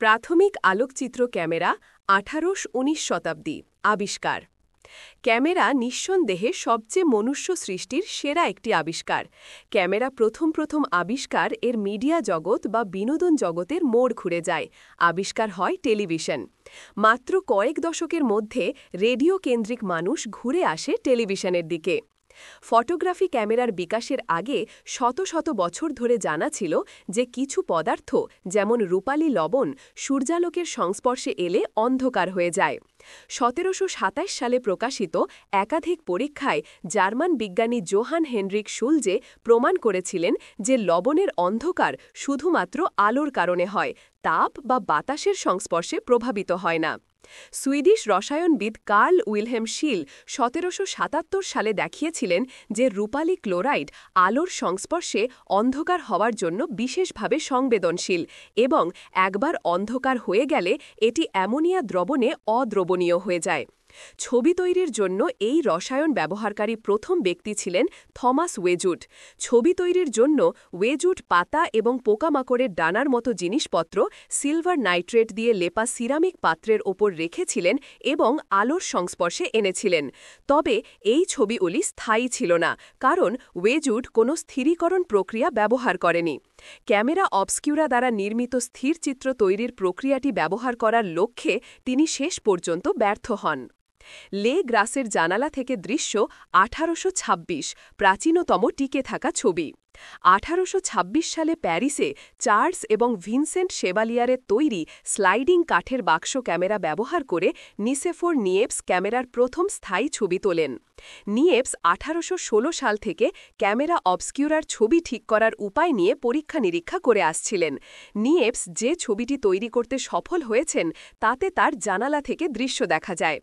প্রাথমিক আলোকচিত্র ক্যামেরা ১৮-১৯ শতাব্দী আবিষ্কার। ক্যামেরা নিঃসন্দেহে সবচেয়ে মনুষ্য সৃষ্টির সেরা একটি আবিষ্কার। ক্যামেরা প্রথম আবিষ্কার এর মিডিয়া জগৎ বা বিনোদন জগতের মোড় ঘুরে যায়। আবিষ্কার হয় টেলিভিশন। মাত্র কয়েক দশকের মধ্যে রেডিও কেন্দ্রিক মানুষ ঘুরে আসে টেলিভিশনের দিকে। ফটোগ্রাফি ক্যামেরার বিকাশের আগে শত শত বছর ধরে জানা ছিল যে কিছু পদার্থ যেমন রূপালী লবণ সূর্যালোকের সংস্পর্শে এলে অন্ধকার হয়ে যায়। ১৭২৭ সালে প্রকাশিত একাধিক পরীক্ষায় জার্মান বিজ্ঞানী জোহান হেনরিক শুলজে প্রমাণ করেছিলেন যে লবণের অন্ধকার শুধুমাত্র আলোর কারণে হয়, তাপ বা বাতাসের সংস্পর্শে প্রভাবিত হয় না। সুইডিশ রসায়নবিদ কার্ল উইলহেম শিল ১৭৭৭ সালে দেখিয়েছিলেন যে রূপালী ক্লোরাইড আলোর সংস্পর্শে অন্ধকার হওয়ার জন্য বিশেষভাবে সংবেদনশীল এবং একবার অন্ধকার হয়ে গেলে এটি অ্যামোনিয়া দ্রবণে অদ্রবণীয় হয়ে যায়। ছবি তৈরির জন্য এই রসায়ন ব্যবহারকারী প্রথম ব্যক্তি ছিলেন থমাস ওয়েজুড। ছবি তৈরির জন্য ওয়েজুড পাতা এবং পোকামাকড়ের ডানার মতো জিনিসপত্র সিলভার নাইট্রেট দিয়ে লেপা সিরামিক পাত্রের ওপর রেখেছিলেন এবং আলোর সংস্পর্শে এনেছিলেন। তবে এই ছবিগুলি স্থায়ী ছিল না, কারণ ওয়েজুড কোনো স্থিরীকরণ প্রক্রিয়া ব্যবহার করেনি। ক্যামেরা অবস্কিউরা দ্বারা নির্মিত স্থির চিত্র তৈরির প্রক্রিয়াটি ব্যবহার করার লক্ষ্যে তিনি শেষ পর্যন্ত ব্যর্থ হন। লে গ্রাসের জানালা থেকে দৃশ্য ১৮২৬ প্রাচীনতম টিকে থাকা ছবি। ১৮২৬ সালে প্যারিসে চার্লস এবং ভিনসেন্ট শেভালিয়ারের তৈরি স্লাইডিং কাঠের বাক্স ক্যামেরা ব্যবহার করে নিসেফোর নিয়েপস ক্যামেরার প্রথম স্থায়ী ছবি তোলেন। নিয়েপস ১৮১৬ সাল থেকে ক্যামেরা অবস্কিউরার ছবি ঠিক করার উপায় নিয়ে পরীক্ষা নিরীক্ষা করে আসছিলেন। নিয়েপস যে ছবিটি তৈরি করতে সফল হয়েছেন তাতে তার জানালা থেকে দৃশ্য দেখা যায়।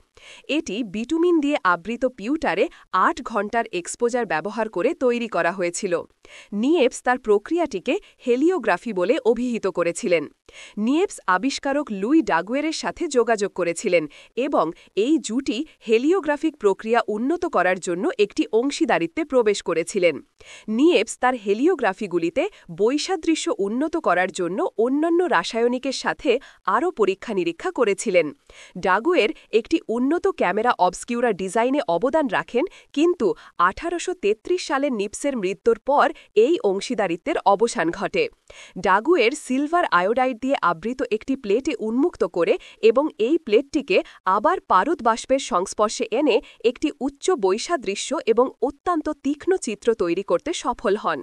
এটি বিটুমিন দিয়ে আবৃত পিউটারে ৮ ঘণ্টার এক্সপোজার ব্যবহার করে তৈরি করা হয়েছিল। নিয়েপস তার প্রক্রিয়াটিকে হেলিওগ্রাফি বলে অভিহিত করেছিলেন। নিয়েপস আবিষ্কারক লুই ডাগুয়েরের সাথে যোগাযোগ করেছিলেন এবং এই জুটি হেলিওগ্রাফিক প্রক্রিয়া উন্নত করার জন্য একটি অংশীদারিত্বে প্রবেশ করেছিলেন। নিয়েপস তার হেলিওগ্রাফিগুলিতে বৈসাদৃশ্য উন্নত করার জন্য অন্যান্য রাসায়নিকের সাথে আরও পরীক্ষা নিরীক্ষা করেছিলেন। ডাগুয়ের একটি উন্নত ক্যামেরা অবস্কিউরা ডিজাইনে অবদান রাখেন, কিন্তু ১৮৩৩ সালে নিপসের মৃত্যুর পর এই অংশীদারিত্বের অবসান ঘটে। ডাগুয়ের সিলভার আয়োডাইড দিয়ে আবৃত একটি প্লেটে উন্মুক্ত করে এবং এই প্লেটটিকে আবার পারদ বাষ্পের সংস্পর্শে এনে একটি উচ্চ বৈসাদৃশ্য এবং অত্যন্ত তীক্ষ্ণ চিত্র তৈরি করতে সফল হন।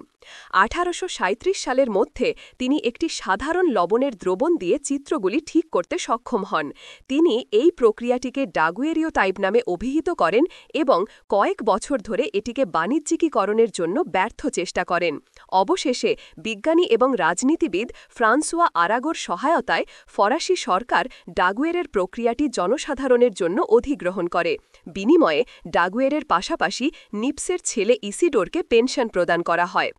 ১৮৩৭ সালের মধ্যে তিনি একটি সাধারণ লবণের দ্রবণ দিয়ে চিত্রগুলি ঠিক করতে সক্ষম হন। তিনি এই প্রক্রিয়াটিকে ডাগুয়েরীয় টাইপ নামে অভিহিত করেন এবং কয়েক বছর ধরে এটিকে বাণিজ্যিকীকরণের জন্য ব্যর্থ চেষ্টা করেন। অবশেষে বিজ্ঞানী এবং রাজনীতিবিদ ফ্রান্সোয়া আরাগোর সহায়তায় ফরাসি সরকার ডাগুয়েরের প্রক্রিয়াটি জনসাধারণের জন্য অধিগ্রহণ করে। বিনিময়ে ডাগুয়েরের পাশাপাশি নিপসের ছেলে ইসিডোরকে পেনশন প্রদান করা হয়।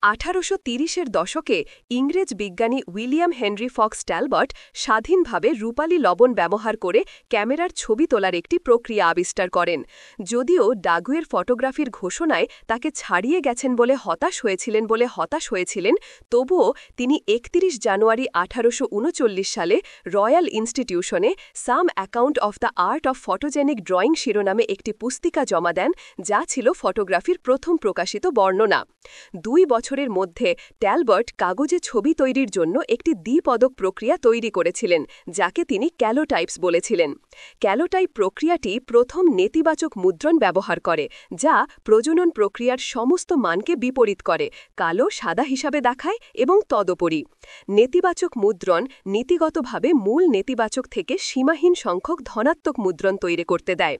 ১৮৩০-এর দশকে ইংরেজ বিজ্ঞানী উইলিয়াম হেনরি ফক্স ট্যালবট স্বাধীনভাবে রূপালী লবণ ব্যবহার করে ক্যামেরার ছবি তোলার একটি প্রক্রিয়া আবিষ্কার করেন। যদিও ডাগুয়ের ফটোগ্রাফির ঘোষণায় তাকে ছাড়িয়ে গেছেন বলে হতাশ হয়েছিলেন, তবুও তিনি ৩১ জানুয়ারি ১৮৩৯ সালে রয়্যাল ইনস্টিটিউশনে some account of the art of photogenic drawing শিরোনামে একটি পুস্তিকা জমা দেন, যা ছিল ফটোগ্রাফির প্রথম প্রকাশিত বর্ণনা। ২ বছরের মধ্যে ট্যালবট কাগজে ছবি তৈরির জন্য একটি দ্বিপদক প্রক্রিয়া তৈরি করেছিলেন, যাকে তিনি ক্যালোটাইপস বলেছিলেন। ক্যালোটাইপ প্রক্রিয়াটি প্রথম নেতিবাচক মুদ্রণ ব্যবহার করে, যা প্রজনন প্রক্রিয়ার সমস্ত মানকে বিপরীত করে, কালো সাদা হিসাবে দেখায় এবং তদুপরি নেতিবাচক মুদ্রণ নীতিগতভাবে মূল নেতিবাচক থেকে সীমাহীন সংখ্যক ধনাত্মক মুদ্রণ তৈরি করতে দেয়।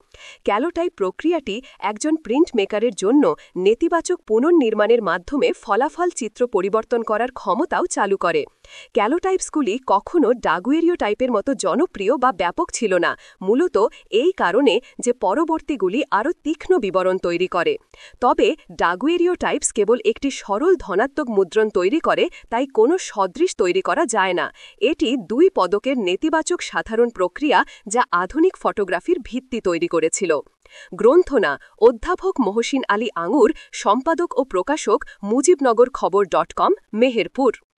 ক্যালোটাইপ প্রক্রিয়াটি একজন প্রিন্ট মেকারের জন্য নেতিবাচক পুনর্নির্মাণের মাধ্যমে ফলাফল চিত্র পরিবর্তন করার ক্ষমতাও চালু করে। ক্যালোটাইপসগুলি কখনও ডাগুয়েরীয় টাইপের মতো জনপ্রিয় বা ব্যাপক ছিল না, মূলত এই কারণে যে পরবর্তীগুলি আরও তীক্ষ্ণ বিবরণ তৈরি করে। তবে ডাগুয়েরীয় টাইপস কেবল একটি সরল ধনাত্মক মুদ্রণ তৈরি করে, তাই কোনো সদৃশ তৈরি করা যায় না। এটি ২ পদকের নেতিবাচক সাধারণ প্রক্রিয়া, যা আধুনিক ফটোগ্রাফির ভিত্তি তৈরি করেছিল। গ্রন্থনা অধ্যাপক মহসিন আলী আঙুর, সম্পাদক ও প্রকাশক মুজিবনগর খবর.com, মেহেরপুর।